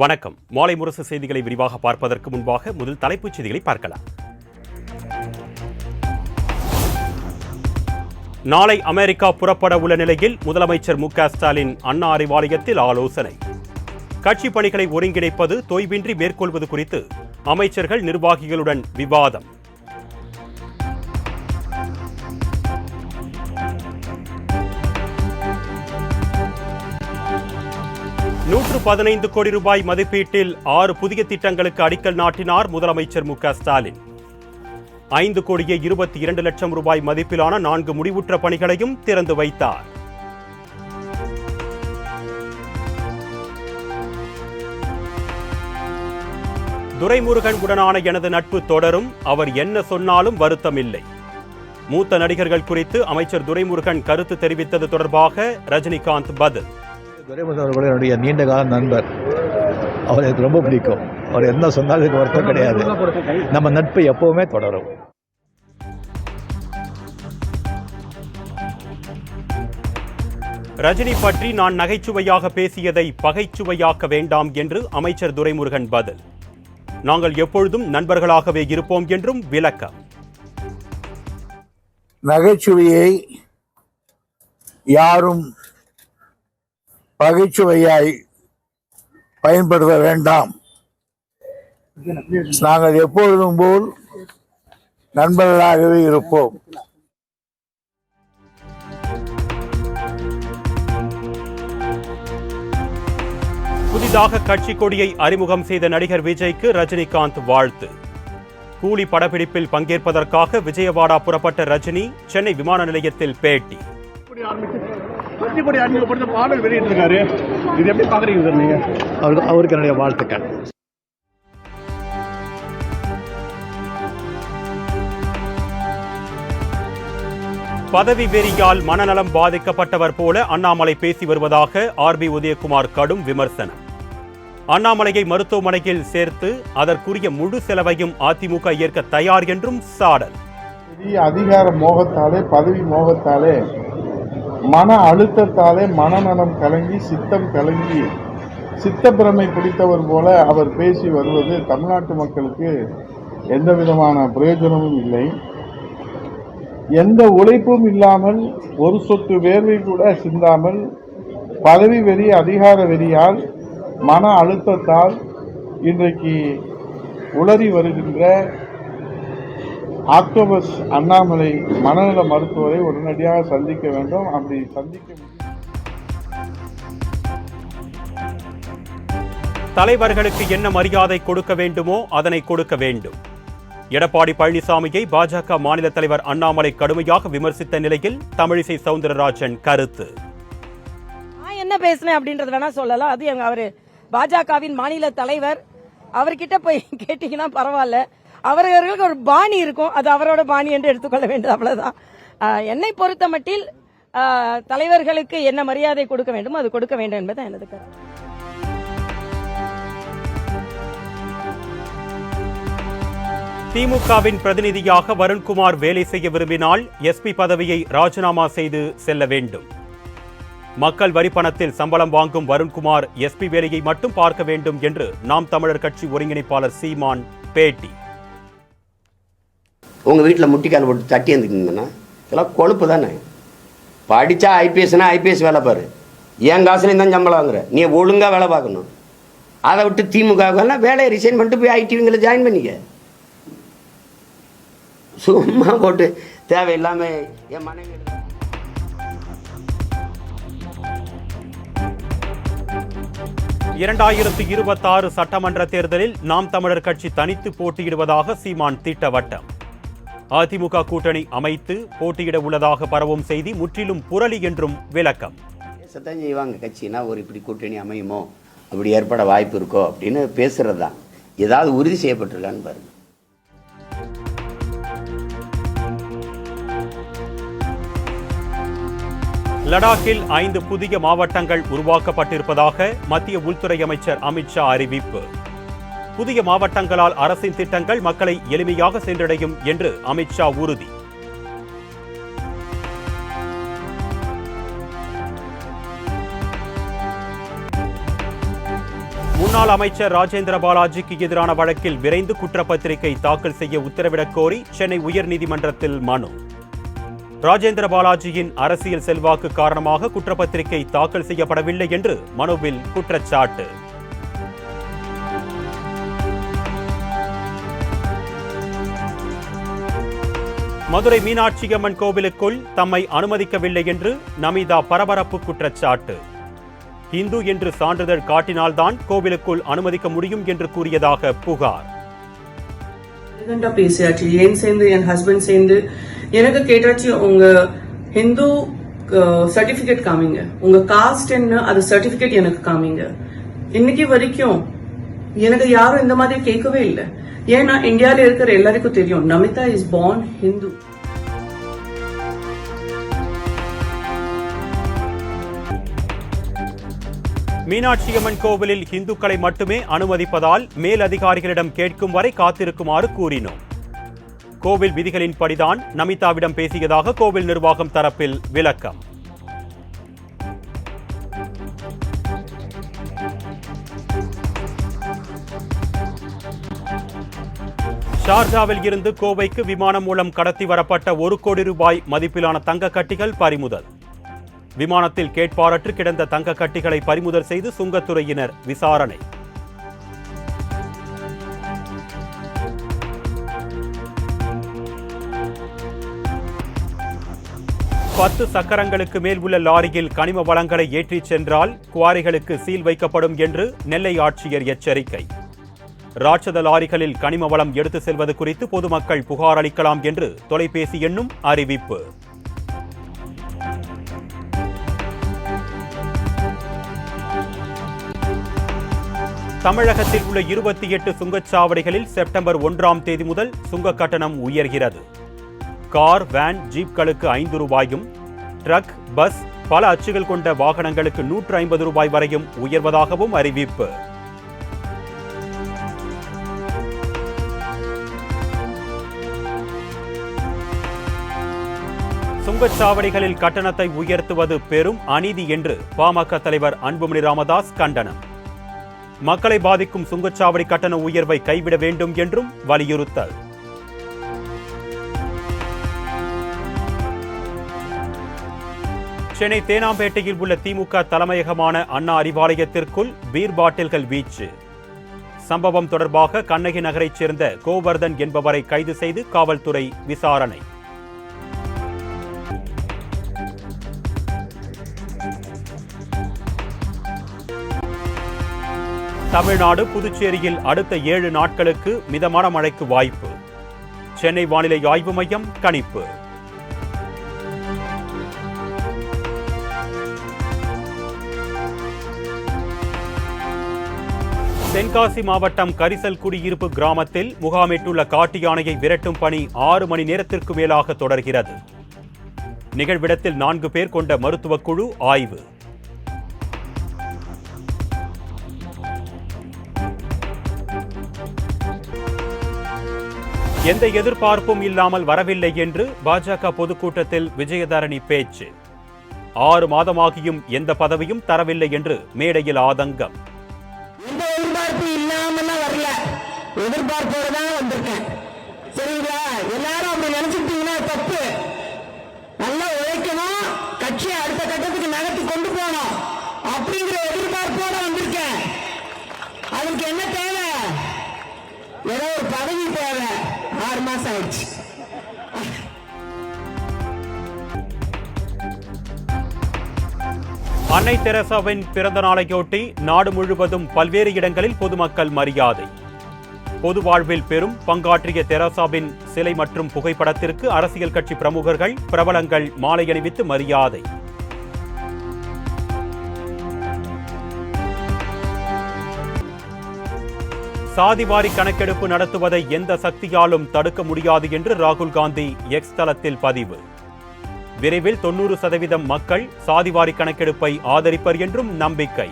வணக்கம். மாலை முரசு செய்திகளை விரிவாக பார்ப்பதற்கு முன்பாக முதல் தலைப்புச் செய்திகளை பார்க்கலாம். நாளை அமெரிக்கா புறப்பட உள்ள நிலையில் முதலமைச்சர் மு.க. ஸ்டாலின் அண்ணா அறிவாலயத்தில் ஆலோசனை. கட்சி பணிகளை ஒருங்கிணைப்பது, தொய்வின்றி மேற்கொள்வது குறித்து அமைச்சர்கள் நிர்வாகிகளுடன் விவாதம். 115 கோடி ரூபாய் மதிப்பீட்டில் 6 புதிய திட்டங்களுக்கு அடிக்கல் நாட்டினார் முதலமைச்சர் மு.க. ஸ்டாலின். 5 கோடியே 22 லட்சம் ரூபாய் மதிப்பிலான 4 முடிவுற்ற பணிகளையும் திறந்து வைத்தார். துரைமுருகன் உடனான எனது நட்பு தொடரும், அவர் என்ன சொன்னாலும் வருத்தமில்லை. மூத்த நடிகர்கள் குறித்து அமைச்சர் துரைமுருகன் கருத்து தெரிவித்தது தொடர்பாக ரஜினிகாந்த் பதில். துரைமுருகன் அவர்கள் என்னுடைய நீண்ட கால நண்பர். அவர் எனக்கு ரொம்ப பிடிக்கும். அவர் என்ன சொன்னாலும் எனக்கு வருத்தம் கிடையாது. நம்ம நட்பு எப்பவுமே தொடரும். ரஜினி பற்றி நான் நகைச்சுவையாக பேசியதை பகைச்சுவையாக்க வேண்டாம் என்று அமைச்சர் துரைமுருகன் பதில். நாங்கள் எப்பொழுதும் நண்பர்களாகவே இருப்போம் என்றும் விளக்கம். நகைச்சுவையை யாரும் பகைச்சுவையாய் பயன்படுத்த வேண்டாம். நாங்கள் எப்பொழுதும் போல் நண்பர்களாகவே இருப்போம். புதிதாக கட்சி கொடியை அறிமுகம் செய்த நடிகர் விஜய்க்கு ரஜினிகாந்த் வாழ்த்து. கூலி படப்பிடிப்பில் பங்கேற்பதற்காக விஜயவாடா புறப்பட்ட ரஜினி சென்னை விமான நிலையத்தில் பேட்டி. அவருக்கு என்னுடைய வாழ்த்துக்கள். பதவி வெறியால் மனநலம் பாதிக்கப்பட்டவர் போல அண்ணாமலை பேசி வருவதாக ஆர்.பி. உதயகுமார் கடும் விமர்சனம். அண்ணாமலையை மருத்துவமனையில் சேர்த்து அதற்குரிய முழு செலவையும் அதிமுக ஏற்க தயார் என்றும் சாடல். அதிகார மோகத்தாலே, பதவி மோகத்தாலே, மன அழுத்தத்தாலே மனநலம் கலங்கி, சித்தம் கலங்கி, சித்தப்பிரமை பிடித்தவர் போல அவர் பேசி வருவது தமிழ்நாட்டு மக்களுக்கு எந்த விதமான பிரயோஜனமும் இல்லை. எந்த உழைப்பும் இல்லாமல், ஒரு சொட்டு வேர்வை கூட சிந்தாமல், பதவி வெறி, அதிகார வெறியால், மன அழுத்தத்தால் இன்றைக்கு உளறி வருகின்ற ஆக்டோபஸ் அண்ணாமலை மனநல மருத்துவரை உடனடியாக சந்திக்க வேண்டும். அப்படி சந்திக்க தலைவர்களுக்கு என்ன மரியாதை கொடுக்க வேண்டுமோ அதனை கொடுக்க வேண்டும். எடப்பாடி பழனிசாமியை பாஜக மாநில தலைவர் அண்ணாமலை கடுமையாக விமர்சித்த நிலையில் தமிழிசை சவுந்தரராஜன் கருத்து. என்ன பேசுனேன் அப்படின்றது வேணா சொல்லலாம். அது அவரு பாஜகவின் மாநில தலைவர், அவர்கிட்ட போய் கேட்டீங்கன்னா பரவாயில்ல. அவர்களுக்கு ஒரு பாணி இருக்கும், அது அவரோட பாணி என்று எடுத்துக்கொள்ள வேண்டும், அவ்வளவுதான். என்னை பொறுத்த மட்டில் தலைவர்களுக்கு என்ன மரியாதை கொடுக்க வேண்டும் அது கொடுக்க வேண்டும் என்பது எனது கருத்து. திமுகவின் பிரதிநிதியாக வருண்குமார் வேலை செய்ய விரும்பினால் எஸ்பி பதவியை ராஜினாமா செய்து செல்ல வேண்டும். மக்கள் வரி பணத்தில் சம்பளம் வாங்கும் வருண்குமார் எஸ்பி வேலையை மட்டும் பார்க்க வேண்டும் என்று நாம் தமிழர் கட்சி ஒருங்கிணைப்பாளர் சீமான் பேட்டி. உங்கள் வீட்டில் முட்டிக்கால் போட்டு தட்டி இருந்துக்கிங்கன்னா இதெல்லாம் கொழுப்பு தானே. படித்தா ஐபிஎஸ்னா ஐபிஎஸ் வேலை பாரு, என் காசுலேயும் தான் சம்பளம் வாங்குற, நீ ஒழுங்காக வேலை பார்க்கணும். அதை விட்டு திமுக வேலையை ரிசைன் பண்ணிட்டு போய் ஐடிவிங்களை ஜாயின் பண்ணிக்க. சும்மா போட்டு தேவையில்லாமல் என் மனைவி 2026 சட்டமன்ற தேர்தலில் நாம் தமிழர் கட்சி தனித்து போட்டியிடுவதாக சீமான் திட்டவட்டம். அதிமுக கூட்டணி அமைத்து போட்டியிட உள்ளதாக பரவும் செய்தி முற்றிலும் புரளி என்றும் விளக்கம். பேசத்தான் செய்வாங்க, கட்சினா ஒரு இப்படி கூட்டணி அமையுமோ, அப்படி ஏற்பட வாய்ப்பு இருக்கோ அப்படின்னு பேசுறது தான். ஏதாவது உறுதி செய்யப்பட்டிருக்கான்னு பாருங்க. லடாக்கில் 5 புதிய மாவட்டங்கள் உருவாக்கப்பட்டிருப்பதாக மத்திய உள்துறை அமைச்சர் அமித்ஷா அறிவிப்பு. புதிய மாவட்டங்களால் அரசின் திட்டங்கள் மக்களை எளிமையாக சென்றடையும் என்று அமித்ஷா உறுதி. முன்னாள் அமைச்சர் ராஜேந்திர பாலாஜிக்கு எதிரான வழக்கில் விரைந்து குற்றப்பத்திரிகை தாக்கல் செய்ய உத்தரவிடக் கோரி சென்னை உயர்நீதிமன்றத்தில் மனு. ராஜேந்திர பாலாஜியின் அரசியல் செல்வாக்கு காரணமாக குற்றப்பத்திரிகை தாக்கல் செய்யப்படவில்லை என்று மனுவில் குற்றச்சாட்டு. மதுரை மீனாட்சியம்மன் கோவிலுக்குள் தம்மை அனுமதிக்கவில்லை என்று நமிதா பரபரப்பு குற்றச்சாட்டு. இந்து என்று சான்றிதழ் காட்டினால்தான் கோவிலுக்குள் அனுமதிக்க முடியும் என்று கூறியதாக புகார். பேசியாச்சு, ஏன் சேர்ந்து என் ஹஸ்பண்ட் சேர்ந்து எனக்கு கேட்டாச்சு, உங்க ஹிந்து சர்டிபிகேட் காமிங்க, உங்க காஸ்ட் என்ன அது சர்டிபிகேட் எனக்கு காமிங்க. இன்னைக்கு வரைக்கும் எனக்கு யாரும் இந்த மாதிரி கேட்கவே இல்லை. ஏன்னா இந்தியால இருக்கிற எல்லாருக்கும் தெரியும் நமிதா இஸ் பார்ன் ஹிந்து. மீனாட்சியம்மன் கோவிலில் இந்துக்களை மட்டுமே அனுமதிப்பதால் மேல் அதிகாரிகளிடம் கேட்கும் வரை காத்திருக்குமாறு கூறினோம். கோவில் விதிகளின்படிதான் நமிதாவிடம் பேசியதாக கோவில் நிர்வாகம் தரப்பில் விளக்கம். ஷார்ஜாவில் இருந்து கோவைக்கு விமானம் மூலம் கடத்தி வரப்பட்ட 1 கோடி ரூபாய் மதிப்பிலான தங்க கட்டிகள் பறிமுதல். விமானத்தில் கேட்பாரற்று கிடந்த தங்க கட்டிகளை பறிமுதல் செய்து சுங்கத்துறையினர் விசாரணை. பத்து சக்கரங்களுக்கு மேல் உள்ள லாரியில் கனிம வளங்களை ஏற்றிச் சென்றால் குவாரிகளுக்கு சீல் வைக்கப்படும் என்று நெல்லை ஆட்சியர் எச்சரிக்கை. ராட்சத லாரிகளில் கனிம வளம் எடுத்து செல்வது குறித்து பொதுமக்கள் புகார் அளிக்கலாம் என்று தொலைபேசி எண்ணும் அறிவிப்பு. தமிழகத்தில் உள்ள 28 சுங்கச்சாவடிகளில் செப்டம்பர் 1ஆம் தேதி முதல் சுங்க கட்டணம் உயர்கிறது. கார், வேன், ஜீப்களுக்கு 5 ரூபாயும், ட்ரக், பஸ், பல அச்சுகள் கொண்ட வாகனங்களுக்கு 150 ரூபாய் வரையும் உயர்வதாகவும் அறிவிப்பு. சுங்கச்சாவடிகளில் கட்டணத்தை உயர்த்துவது பெரும் அநீதி என்று பாமக தலைவர் அன்புமணி ராமதாஸ் கண்டனம். மக்களை பாதிக்கும் சுங்கச்சாவடி கட்டண உயர்வை கைவிட வேண்டும் என்றும் வலியுறுத்தல். சென்னை தேனாம்பேட்டையில் உள்ள திமுக தலைமையகமான அண்ணா அறிவாலயத்திற்குள் பீர் பாட்டில்கள் வீச்சு. சம்பவம் தொடர்பாக கண்ணகி நகரைச் சேர்ந்த கோவர்தன் என்பவரை கைது செய்து காவல்துறை விசாரணை. தமிழ்நாடு, புதுச்சேரியில் அடுத்த 7 நாட்களுக்கு மிதமான மழைக்கு வாய்ப்பு. சென்னை வானிலை ஆய்வு மையம் கணிப்பு. தென்காசி மாவட்டம் கரிசல் குடியிருப்பு கிராமத்தில் முகாமிட்டுள்ள காட்டு யானையை விரட்டும் பணி 6 மணி நேரத்திற்கு மேலாக தொடர்கிறது. நிகழ்விடத்தில் 4 பேர் கொண்ட மருத்துவக் குழு ஆய்வு. எந்த எதிர்பார்ப்பும் இல்லாமல் வரவில்லை என்று பாஜக பொதுக்கூட்டத்தில் விஜயதரணி பேச்சு. 6 மாதமாகியும் எந்த பதவியும் தரவில்லை என்று மேடையில் ஆதங்கம். எந்த எதிர்பார்ப்பு இல்லாம வரல, எதிர்பார்ப்போட தான் வந்திருக்கேன். சரிங்களா? எல்லாரும் அப்படி நினைச்சிட்டீங்கன்னா தப்பு. நல்லா உழைக்கணும், கட்சியை அடுத்த கட்டத்துக்கு நகர்த்தி கொண்டு போகணும் அப்படிங்கிற எதிர்பார்ப்போட வந்திருக்கேன். அதுக்கு என்ன தேவை? ஏதோ ஒரு பதவி தேவை. 6 மாசம் ஆயிடுச்சு. அன்னை தெரசாவின் பிறந்த நாளையொட்டி நாடு முழுவதும் பல்வேறு இடங்களில் பொதுமக்கள் மரியாதை. பொது வாழ்வில் பெரும் பங்காற்றிய தெரசாவின் சிலை மற்றும் புகைப்படத்திற்கு அரசியல் கட்சி பிரமுகர்கள், பிரபலங்கள் மாலை அணிவித்து மரியாதை. சாதிவாரி கணக்கெடுப்பு நடத்துவதை எந்த சக்தியாலும் தடுக்க முடியாது என்று ராகுல் காந்தி எக்ஸ் தளத்தில் பதிவு. விரைவில் 90% மக்கள் சாதிவாரி கணக்கெடுப்பை ஆதரிப்பர் என்றும் நம்பிக்கை.